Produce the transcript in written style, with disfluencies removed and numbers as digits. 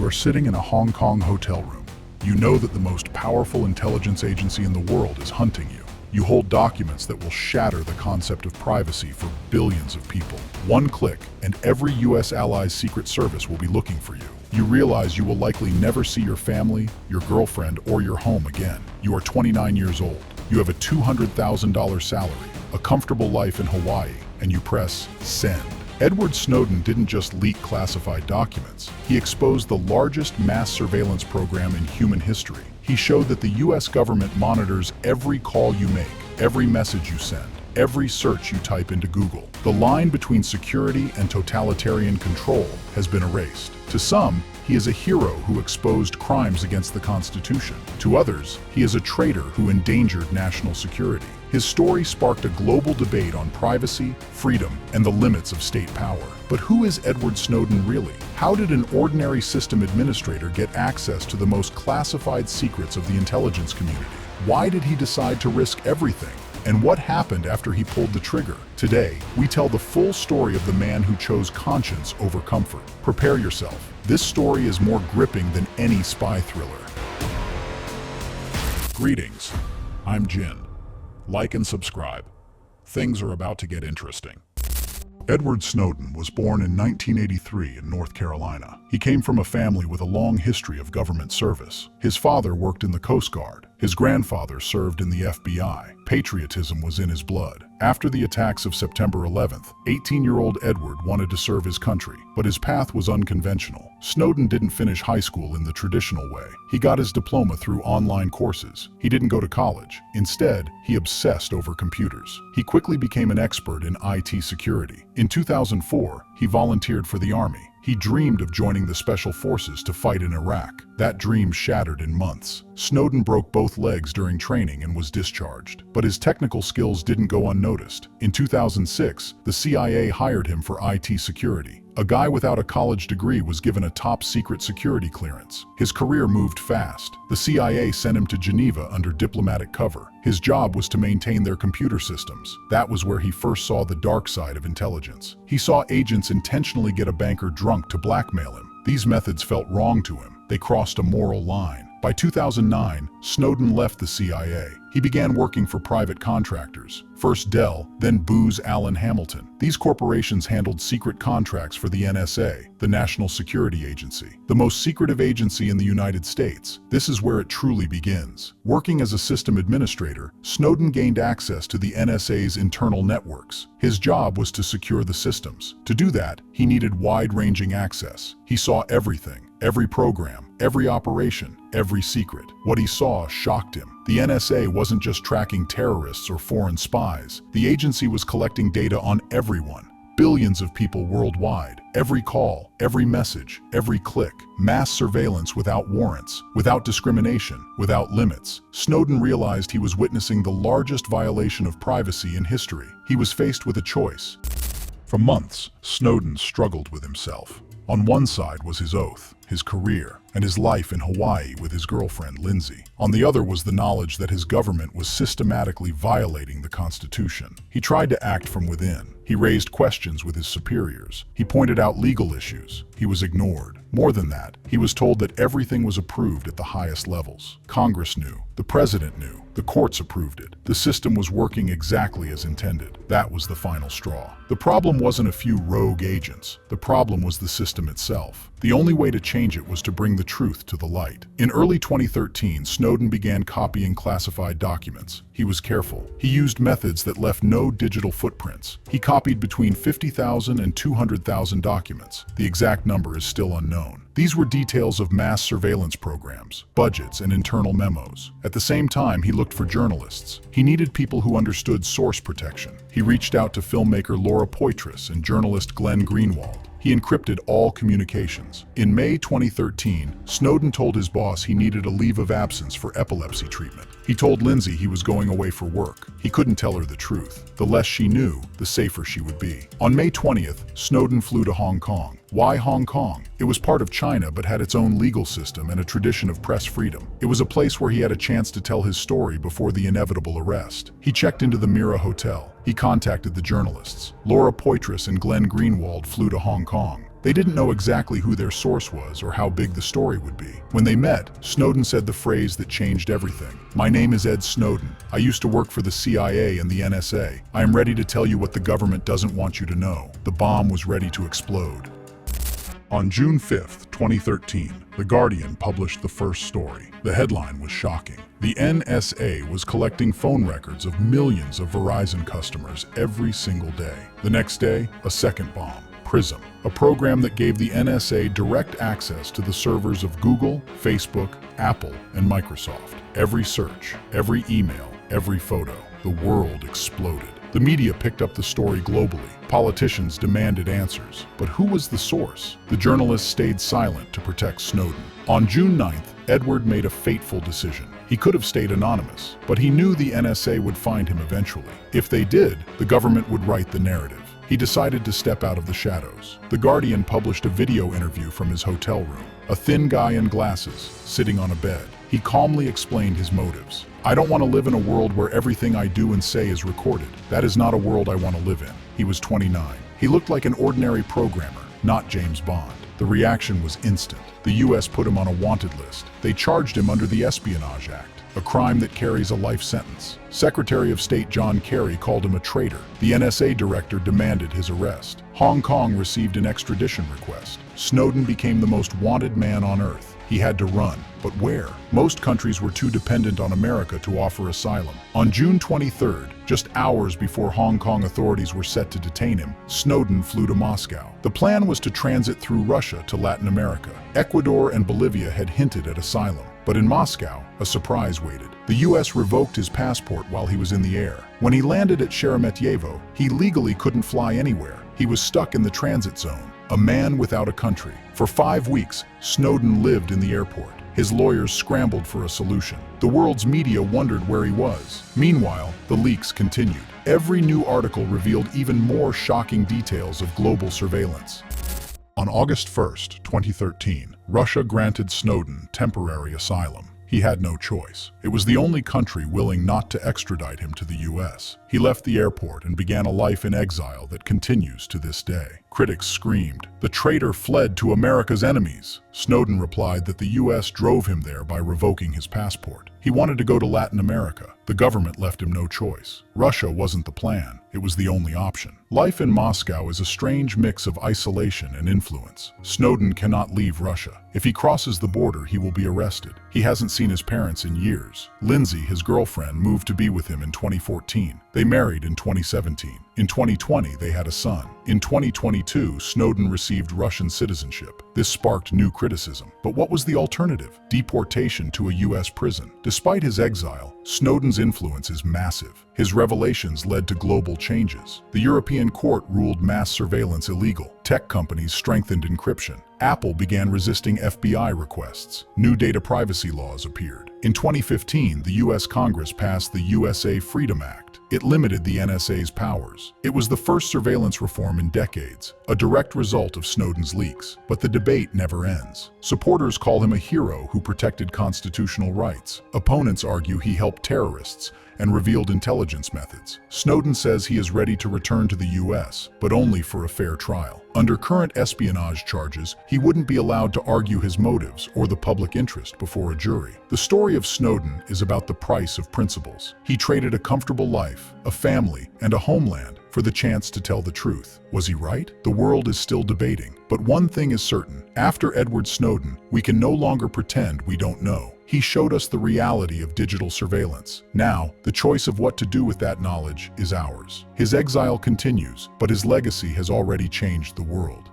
You are sitting in a Hong Kong hotel room. You know that the most powerful intelligence agency in the world is hunting you. You hold documents that will shatter the concept of privacy for billions of people. One click, and every US ally's Secret Service will be looking for you. You realize you will likely never see your family, your girlfriend, or your home again. You are 29 years old. You have a $200,000 salary, a comfortable life in Hawaii, and you press send. Edward Snowden didn't just leak classified documents. He exposed the largest mass surveillance program in human history. He showed that the US government monitors every call you make, every message you send, every search you type into Google. The line between security and totalitarian control has been erased. To some, he is a hero who exposed crimes against the Constitution. To others, he is a traitor who endangered national security. His story sparked a global debate on privacy, freedom, and the limits of state power. But who is Edward Snowden really? How did an ordinary system administrator get access to the most classified secrets of the intelligence community? Why did he decide to risk everything? And what happened after he pulled the trigger? Today, we tell the full story of the man who chose conscience over comfort. Prepare yourself. This story is more gripping than any spy thriller. Greetings. I'm Jin. Like and subscribe. Things are about to get interesting. Edward Snowden was born in 1983 in North Carolina. He came from a family with a long history of government service. His father worked in the Coast Guard. His grandfather served in the FBI. Patriotism was in his blood. After the attacks of September 11th, 18-year-old Edward wanted to serve his country, but his path was unconventional. Snowden didn't finish high school in the traditional way. He got his diploma through online courses. He didn't go to college. Instead, he obsessed over computers. He quickly became an expert in IT security. In 2004, he volunteered for the Army. He dreamed of joining the Special Forces to fight in Iraq. That dream shattered in months. Snowden broke both legs during training and was discharged. But his technical skills didn't go unnoticed. In 2006, the CIA hired him for IT security. A guy without a college degree was given a top-secret security clearance. His career moved fast. The CIA sent him to Geneva under diplomatic cover. His job was to maintain their computer systems. That was where he first saw the dark side of intelligence. He saw agents intentionally get a banker drunk to blackmail him. These methods felt wrong to him. They crossed a moral line. By 2009, Snowden left the CIA. He began working for private contractors, first Dell, then Booz Allen Hamilton. These corporations handled secret contracts for the NSA, the National Security Agency, the most secretive agency in the United States. This is where it truly begins. Working as a system administrator, Snowden gained access to the NSA's internal networks. His job was to secure the systems. To do that, he needed wide-ranging access. He saw everything, every program, every operation, every secret. What he saw shocked him. The NSA wasn't just tracking terrorists or foreign spies. The agency was collecting data on everyone. Billions of people worldwide. Every call, every message, every click. Mass surveillance without warrants, without discrimination, without limits. Snowden realized he was witnessing the largest violation of privacy in history. He was faced with a choice. For months, Snowden struggled with himself. On one side was his oath, his career, and his life in Hawaii with his girlfriend, Lindsay. On the other was the knowledge that his government was systematically violating the Constitution. He tried to act from within. He raised questions with his superiors. He pointed out legal issues. He was ignored. More than that, he was told that everything was approved at the highest levels. Congress knew. The president knew. The courts approved it. The system was working exactly as intended. That was the final straw. The problem wasn't a few rogue agents. The problem was the system itself. The only way to change it was to bring the truth to the light. In early 2013, Snowden began copying classified documents. He was careful. He used methods that left no digital footprints. He copied between 50,000 and 200,000 documents. The exact number is still unknown. These were details of mass surveillance programs, budgets, and internal memos. At the same time, he looked for journalists. He needed people who understood source protection. He reached out to filmmaker Laura Poitras and journalist Glenn Greenwald. He encrypted all communications. In May 2013, Snowden told his boss he needed a leave of absence for epilepsy treatment. He told Lindsay he was going away for work. He couldn't tell her the truth. The less she knew, the safer she would be. On May 20th, Snowden flew to Hong Kong. Why Hong Kong? It was part of China but had its own legal system and a tradition of press freedom. It was a place where he had a chance to tell his story before the inevitable arrest. He checked into the Mira Hotel. He contacted the journalists. Laura Poitras and Glenn Greenwald flew to Hong Kong. They didn't know exactly who their source was or how big the story would be. When they met, Snowden said the phrase that changed everything. "My name is Ed Snowden. I used to work for the CIA and the NSA. I am ready to tell you what the government doesn't want you to know." The bomb was ready to explode. On June 5, 2013, The Guardian published the first story. The headline was shocking. The NSA was collecting phone records of millions of Verizon customers every single day. The next day, a second bomb. Prism, a program that gave the NSA direct access to the servers of Google, Facebook, Apple, and Microsoft. Every search, every email, every photo. The world exploded. The media picked up the story globally. Politicians demanded answers. But who was the source? The journalists stayed silent to protect Snowden. On June 9th, Edward made a fateful decision. He could have stayed anonymous, but he knew the NSA would find him eventually. If they did, the government would write the narrative. He decided to step out of the shadows. The Guardian published a video interview from his hotel room. A thin guy in glasses, sitting on a bed. He calmly explained his motives. "I don't want to live in a world where everything I do and say is recorded. That is not a world I want to live in." He was 29. He looked like an ordinary programmer, not James Bond. The reaction was instant. The US put him on a wanted list. They charged him under the Espionage Act, a crime that carries a life sentence. Secretary of State John Kerry called him a traitor. The NSA director demanded his arrest. Hong Kong received an extradition request. Snowden became the most wanted man on Earth. He had to run, but where? Most countries were too dependent on America to offer asylum. On June 23rd, just hours before Hong Kong authorities were set to detain him, Snowden flew to Moscow. The plan was to transit through Russia to Latin America. Ecuador and Bolivia had hinted at asylum. But in Moscow, a surprise waited. The US revoked his passport while he was in the air. When he landed at Sheremetyevo, he legally couldn't fly anywhere. He was stuck in the transit zone, a man without a country. For 5 weeks, Snowden lived in the airport. His lawyers scrambled for a solution. The world's media wondered where he was. Meanwhile, the leaks continued. Every new article revealed even more shocking details of global surveillance. On August 1st, 2013, Russia granted Snowden temporary asylum. He had no choice. It was the only country willing not to extradite him to the US. He left the airport and began a life in exile that continues to this day. Critics screamed, "The traitor fled to America's enemies." Snowden replied that the US drove him there by revoking his passport. He wanted to go to Latin America. The government left him no choice. Russia wasn't the plan. It was the only option. Life in Moscow is a strange mix of isolation and influence. Snowden cannot leave Russia. If he crosses the border, he will be arrested. He hasn't seen his parents in years. Lindsay, his girlfriend, moved to be with him in 2014. They married in 2017. In 2020, they had a son. In 2022, Snowden received Russian citizenship. This sparked new criticism. But what was the alternative? Deportation to a US prison. Despite his exile, Snowden's influence is massive. His revelations led to global changes. The European court ruled mass surveillance illegal. Tech companies strengthened encryption. Apple began resisting FBI requests. New data privacy laws appeared. In 2015, the US Congress passed the USA Freedom Act. It limited the NSA's powers. It was the first surveillance reform in decades, a direct result of Snowden's leaks. But the debate never ends. Supporters call him a hero who protected constitutional rights. Opponents argue he helped terrorists and revealed intelligence methods. Snowden says he is ready to return to the US, but only for a fair trial. Under current espionage charges, he wouldn't be allowed to argue his motives or the public interest before a jury. The story of Snowden is about the price of principles. He traded a comfortable life, a family, and a homeland for the chance to tell the truth. Was he right? The world is still debating. But one thing is certain. After Edward Snowden, we can no longer pretend we don't know. He showed us the reality of digital surveillance. Now, the choice of what to do with that knowledge is ours. His exile continues, but his legacy has already changed the world.